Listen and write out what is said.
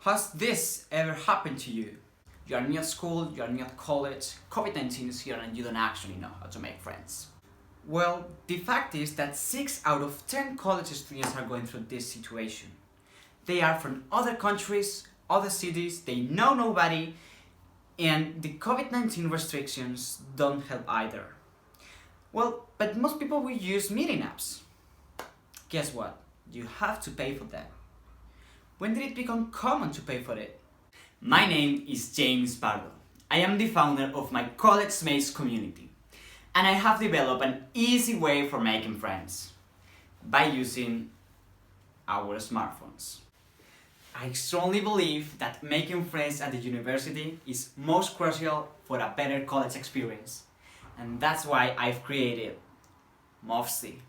Has this ever happened to you? You are new at school, you are new at college, COVID-19 is here and you don't actually know how to make friends. Well, the fact is that 6 out of 10 college students are going through this situation. They are from other countries, other cities, they know nobody, and the COVID-19 restrictions don't help either. Well, but most people will use meeting apps. Guess what? You have to pay for that. When did it become common to pay for it? My name is James Pardo. I am the founder of MyCollegeMate community, and I have developed an easy way for making friends by using our smartphones. I strongly believe that making friends at the university is most crucial for a better college experience, and that's why I've created MOFSTY.